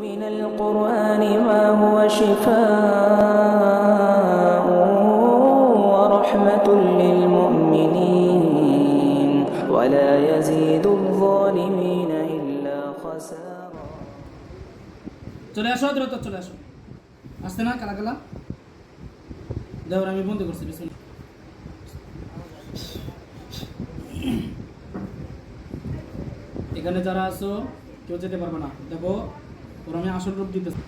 من القرآن ما هو شفاء ورحمة للمؤمنين ولا يزيد الظالمين إلا خسارا. চলে আসো দ্রুত চলে আসো। আসতে না কালা কালা দাও, আমি বন্ধ করছি। বিসমিল্লাহ। এখানে যারা আছো কেউ যেতে পারবে না। দেখো ওর আমি আসল রূপ দিতেছি।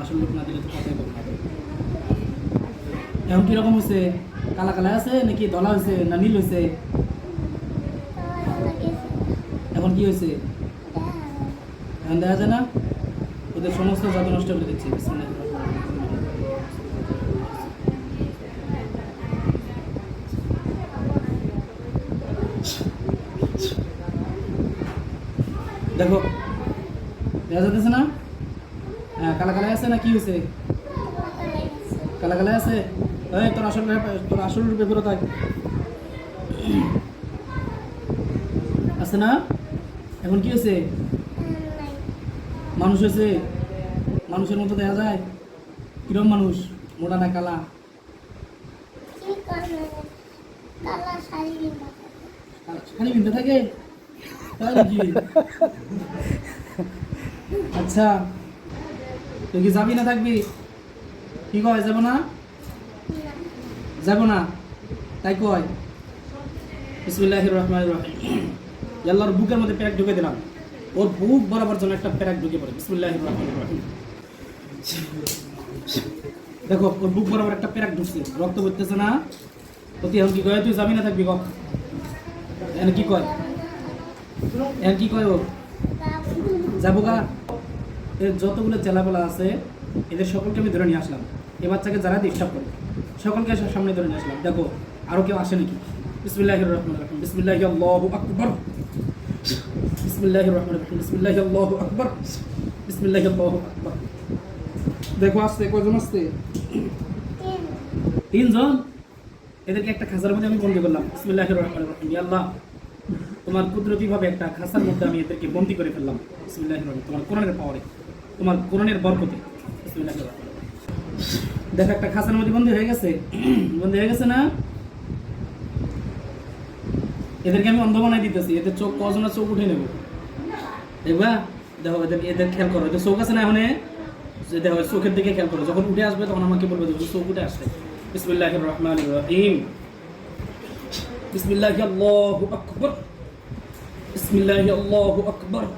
আসল রূপ না দিলে তো কথাই বলবো না। এখন কিরকম হয়েছে? কালা কালা আছে নাকি ধলা হয়েছে না নীল হয়েছে? এখন কি হয়েছে? এখন দেখা যায় না? ওদের সমস্ত জাদু নষ্ট করে দিচ্ছে। দেখো দেখা যাচ্ছে না? হ্যাঁ, কালা কালা আছে না কি হয়েছে? কালা কালা আছে। তোর আসল রূপে ফেরত আয়। আছে না? এখন কি হয়েছে? মানুষ হয়েছে। মানুষের মতো দেখা যায়। কিরম মানুষ? মোটা না কালা? শাড়ি কিনতে থাকে? তাই নাকি? আচ্ছা, তুই কি যাবি না থাকবি? কি কয় যাব না? যাব না তাই কয়। বিসমিল্লাহির রহমানির রহিম। আল্লাহর বুকের মধ্যে পেরেক ঢুকে দিলাম। ওর বুক বরাবর যেন একটা পেরেক ঢুকে পড়ে। বিসমিল্লাহির রহমানির রহিম। দেখো ওর বুক বরাবর একটা পেরেক ঢুকছে, রক্ত পড়তেছে না? তুই এখন কি কয়? তুই যাবি না থাকবি? এখন কি কয়? এখন কি কয়? ও যাবো গা। এর যতগুলো চেলাপেলা আছে এদের সকলকে আমি ধরে নিয়ে আসলাম। এ বাচ্চাকে যারা ডিস্টার্ব করে সকলকে সামনে ধরে নিয়ে আসলাম। দেখো আরো কেউ আসে নাকি? বিসমিল্লাহির রহমানির রহিম। বিসমিল্লাহি আল্লাহু আকবার। বিসমিল্লাহির রহমানির রহিম। বিসমিল্লাহি আল্লাহু আকবার। বিসমিল্লাহি আল্লাহু আকবার। দেখো আসছে কয়জন আসছে? তিনজন। এদেরকে একটা খাঁচার মধ্যে আমি বন্দী করলাম। বিসমিল্লাহির রহমানির রহিম। ইয়া আল্লাহ, তোমার কুদরতিভাবে একটা খাঁচার মধ্যে আমি এদেরকে বন্দী করে ফেললাম। বিসমিল্লাহির রহমানির রহিম। তোমার কোরআনের পাওয়ারে, তোমার কোরআনের বরকতে। বিসমিল্লাহির রহমানির রহিম। দেখো একটা খাঁচার মধ্যে বন্দী হয়ে গেছে। বন্দী হয়ে গেছে না? এদেরকে আমি অন্ধ বানাই দিতেছি। এদের চোখ কজনের চোখ উঠে নেব। দেখবা? দেখো এদের খেয়াল করো। এদের চোখ আছে না? এখন দেখো চোখের দিকে খেয়াল করো। যখন উঠে আসবে তখন আমাকে বলবে চোখ উঠে আসবে। বিসমিল্লাহির রহমানির রহিম। বিসমিল্লাহি আল্লাহু আকবার। বিসমিল্লাহি আল্লাহু আকবার।